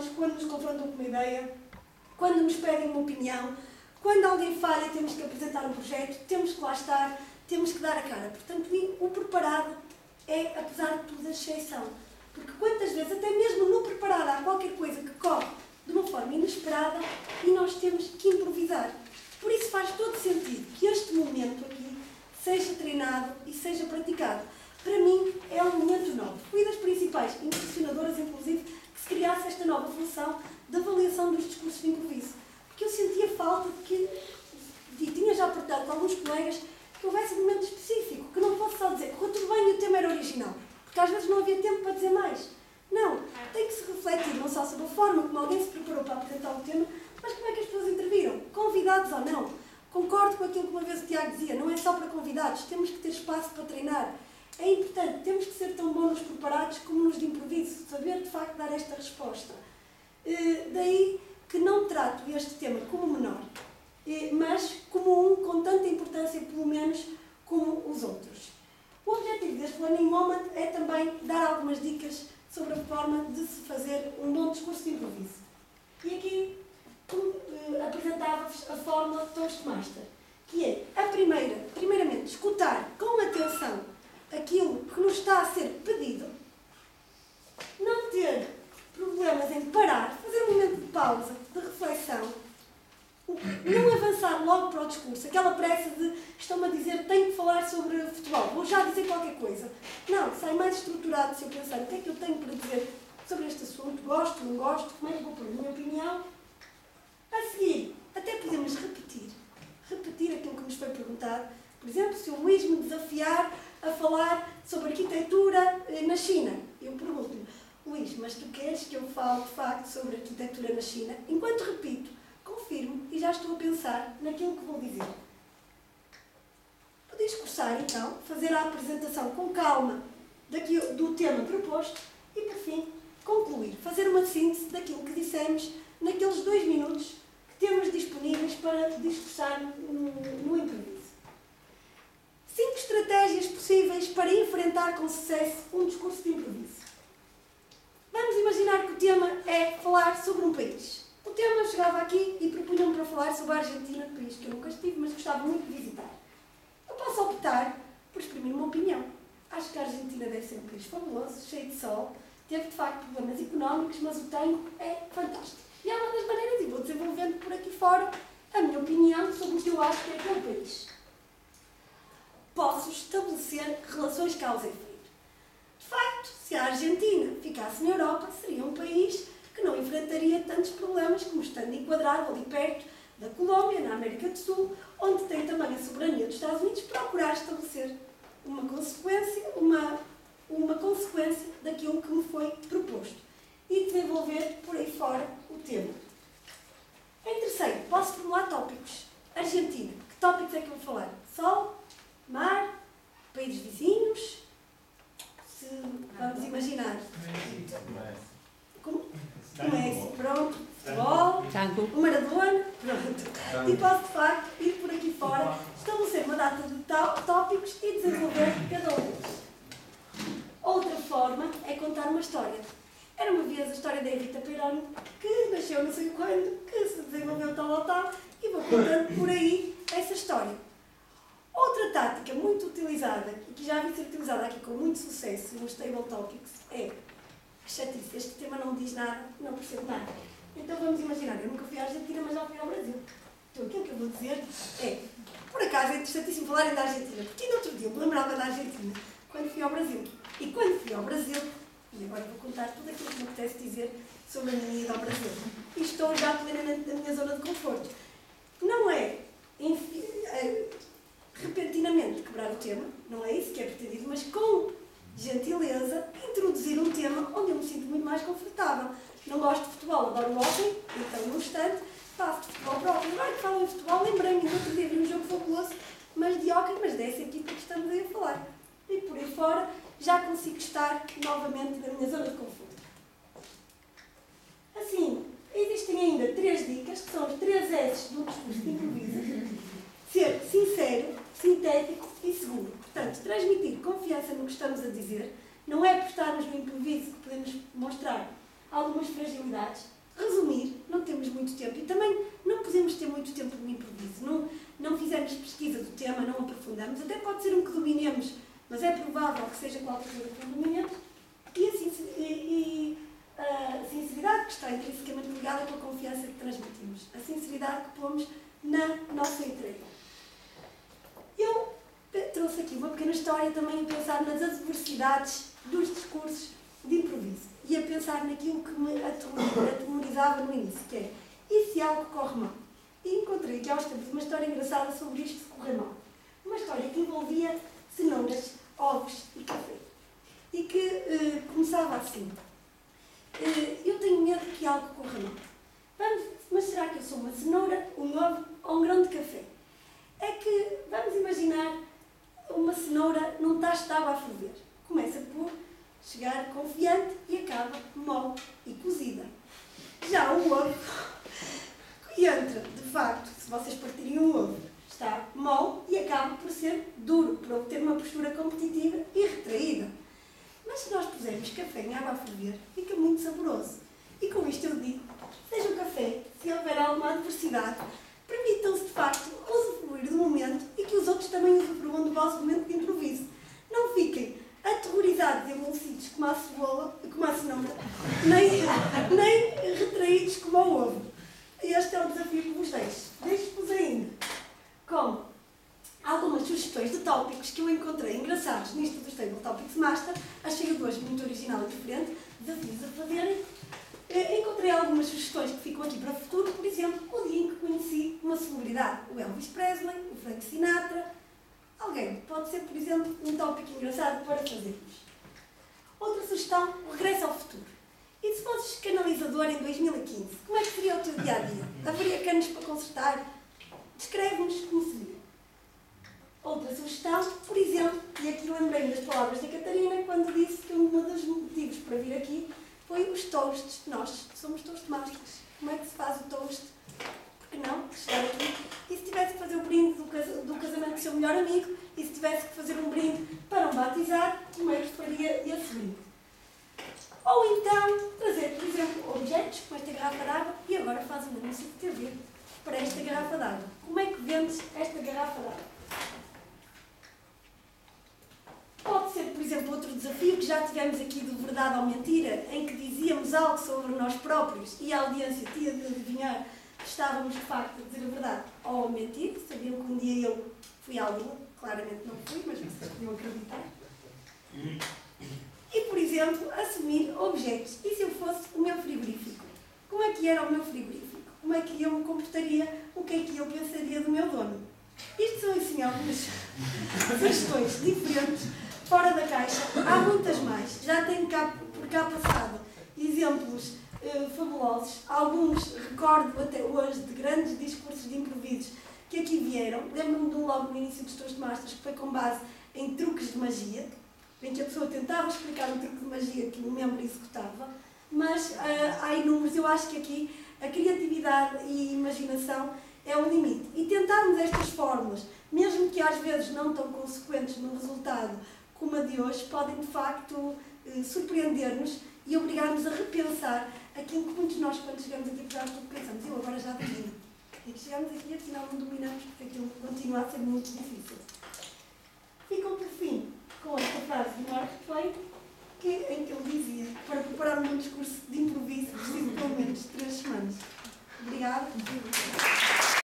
nós, quando nos confrontam com uma ideia, quando nos pedem uma opinião, quando alguém falha e temos que apresentar um projeto, temos que lá estar, temos que dar a cara. Portanto, o preparado é, apesar de tudo, a exceção. Porque quantas vezes, até mesmo no preparado, há qualquer coisa que corre de uma forma inesperada e nós temos que improvisar. Por isso faz todo sentido que este momento aqui seja treinado e seja praticado. Para mim, é um momento novo. Fui das principais impulsionadoras, inclusive, que se criasse esta nova função de avaliação dos discursos de improviso. Porque eu sentia falta de que, e tinha já partilhado com alguns colegas, que houvesse um momento específico, que não fosse só dizer correu tudo bem e o tema era original. Porque às vezes não havia tempo para dizer mais. Não, tem que se refletir não só sobre a forma como alguém se preparou para apresentar o tema, mas como é que as pessoas interviram, convidados ou não. Concordo com aquilo que uma vez o Tiago dizia, não é só para convidados, temos que ter espaço para treinar. É importante, temos que ser tão bons nos preparados como nos de improviso, saber de facto dar esta resposta. Daí que não trato este tema como menor, mas como um com tanta importância, pelo menos, como os outros. O objetivo deste Learning Moment é também dar algumas dicas sobre a forma de se fazer um bom discurso de improviso. E aqui apresentava-vos a fórmula Toastmaster, que é a primeiramente, escutar com atenção aquilo que nos está a ser pedido, não ter problemas em parar, fazer um momento de pausa, de reflexão, não avançar logo para o discurso, aquela pressa de estão-me a dizer tenho que falar sobre futebol, vou já dizer qualquer coisa. Não, sai mais estruturado se eu pensar o que é que eu tenho para dizer sobre este assunto, gosto, não gosto, como é que vou pôr a minha opinião. A seguir, até podemos repetir aquilo que nos foi perguntado. Por exemplo, se o Luís me desafiar a falar sobre arquitetura na China, eu pergunto-lhe, Luís, mas tu queres que eu fale de facto sobre arquitetura na China? Enquanto repito, confirmo e já estou a pensar naquilo que vou dizer. Vou discursar então, fazer a apresentação com calma do tema proposto e, por fim, concluir, fazer uma síntese daquilo que dissemos naqueles 2 minutos que temos disponíveis para discursar no improviso. 5 estratégias possíveis para enfrentar com sucesso um discurso de improviso. Vamos imaginar que o tema é falar sobre um país. O tema chegava aqui e propunham-me para falar sobre a Argentina, um país que eu nunca estive, mas gostava muito de visitar. Eu posso optar por exprimir uma opinião. Acho que a Argentina deve ser um país fabuloso, cheio de sol, teve de facto problemas económicos, mas o tango é fantástico. E é uma das maneiras, e vou desenvolvendo por aqui fora a minha opinião sobre o que eu acho que é aquele país. Posso estabelecer relações causa e efeito. De facto, se a Argentina ficasse na Europa, seria um país que não enfrentaria tantos problemas como estando enquadrado ali perto da Colômbia, na América do Sul, onde tem também a soberania dos Estados Unidos, procurar estabelecer uma consequência daquilo que me foi proposto e desenvolver por aí fora o tema. Em terceiro, posso formular tópicos. Argentina, que tópicos é que eu vou falar? Sol, mar, países vizinhos, vamos imaginar. Messi, pronto, futebol, o Maradona, pronto. E posso, de facto, ir por aqui fora, estabelecer uma data de tópicos e desenvolver cada um deles. Outra forma é contar uma história. Era uma vez a história da Evita Peironi, que nasceu não sei quando, que se desenvolveu tal, e vou contando por aí essa história. Outra tática muito utilizada, e que já vi ser utilizada aqui com muito sucesso nos Table Topics, é a chatice. Este tema não diz nada, não percebo nada. Então vamos imaginar, eu nunca fui à Argentina, mas já fui ao Brasil. Então aquilo que eu vou dizer é, por acaso é interessantíssimo falarem da Argentina, porque no outro dia eu me lembrava da Argentina, quando fui ao Brasil. E quando fui ao Brasil, e agora vou contar tudo aquilo que me apetece dizer sobre a minha ida ao Brasil. E estou já plenamente na minha zona de conforto. Não é repentinamente quebrar o tema, não é isso que é pretendido, mas com gentileza introduzir um tema onde eu me sinto muito mais confortável. Não gosto de futebol, adoro o hóquei, então num instante faço de futebol próprio. Agora que falam em futebol, lembrei-me do outro dia vi um jogo fabuloso, mas de hóquei, mas dessa equipa que estamos aí a falar. E por aí fora já consigo estar novamente na minha zona de conforto. Assim, existem ainda 3 dicas, que são os 3 S do discurso de improviso. Ser sincero, sintético e seguro. Portanto, transmitir confiança no que estamos a dizer. Não é por estarmos no improviso que podemos mostrar algumas fragilidades atividades, resumir, não temos muito tempo e também não podemos ter muito tempo no improviso, não fizemos pesquisa do tema, não aprofundamos, até pode ser um que dominemos, mas é provável que seja qualquer coisa que não dominemos, e a sinceridade que está intrinsecamente ligada com a confiança que transmitimos, a sinceridade que pomos na nossa entrega. Eu trouxe aqui uma pequena história também a pensar nas adversidades dos discursos de improviso e a pensar naquilo que me atemorizava no início, que é, e se algo corre mal? E encontrei aqui aos tempos uma história engraçada sobre isto de correr mal. Uma história que envolvia cenouras, ovos e café. E que começava assim. Eu tenho medo que algo corra mal. Mas será que eu sou uma cenoura, um ovo ou um grão de café? É que, vamos imaginar, uma cenoura não estava a ferver. Começa por chegar confiante e acaba mole e cozida. Já o ovo entra, de facto, se vocês partirem um ovo, está mole e acaba por ser duro, por obter uma postura competitiva e retraída. Mas se nós pusermos café em água a ferver, fica muito saboroso. E com isto eu digo, seja o café, se houver alguma adversidade, permitam-se de facto usufruir do momento e que os outros também usufruam do vosso momento de improviso. Não fiquem aterrorizados e amolecidos como a cebola, como a cenoura, nem retraídos como o ovo. Este é o desafio que vos deixo. Deixo-vos ainda com algumas sugestões de tópicos que eu encontrei engraçados nisto do Stable Topics Master. Achei o de hoje muito original e diferente. Desafios a fazerem. Encontrei algumas sugestões que ficam aqui para o futuro. Por exemplo, o dia em que conheci uma celebridade. O Elvis Presley, o Frank Sinatra. Alguém. Pode ser, por exemplo, um tópico engraçado para fazermos. Outra sugestão, o regresso ao futuro. E se fosses canalizador em 2015, como é que seria o teu dia-a-dia? Haveria canos para consertar? Descreve-nos como seria. Outra sugestão, por exemplo, e aqui lembrei-me das palavras da Catarina, quando disse que um dos motivos para vir aqui foi os toasts. Nós somos toastmasters. Como é que se faz o toast? Porque não? Chegar aqui. E se tivesse que fazer o brinde do casamento do seu melhor amigo, e se tivesse que fazer um brinde para um batizado, como é que faria esse brinde? Ou então, trazer, por exemplo, objetos, como esta garrafa d'água, e agora faz um anúncio de TV para esta garrafa d'água. Como é que vendes esta garrafa d'água? Pode ser, por exemplo, outro desafio que já tivemos aqui do Verdade ou Mentira, em que dizíamos algo sobre nós próprios e a audiência tinha de adivinhar se estávamos de facto a dizer a verdade ou a mentir. Sabiam que um dia eu fui à Lua, claramente não fui, mas vocês podiam acreditar. E, por exemplo, assumir objetos. E se eu fosse o meu frigorífico? Como é que era o meu frigorífico? Como é que eu me comportaria? O que é que eu pensaria do meu dono? Isto são, assim, algumas sugestões diferentes, fora da caixa. Há muitas mais. Já tenho por cá passado exemplos fabulosos. Alguns recordo até hoje de grandes discursos de improvisos que aqui vieram. Lembro-me de um logo no início dos Toastmasters que foi com base em truques de magia, em que a pessoa tentava explicar um truque de magia que o membro executava, mas há inúmeros. Eu acho que aqui a criatividade e a imaginação é o limite. E tentarmos estas fórmulas, mesmo que às vezes não tão consequentes no resultado como a de hoje, podem de facto surpreender-nos e obrigar-nos a repensar aquilo que muitos de nós, quando chegamos aqui, apesar de tudo, pensamos, eu agora já domino. E que chegamos aqui, afinal não dominamos, porque aquilo continua a ser muito difícil. Ficam por fim com esta frase de Mark Twain, em que ele dizia, para preparar um discurso de improviso, preciso pelo menos 3 semanas. Obrigada.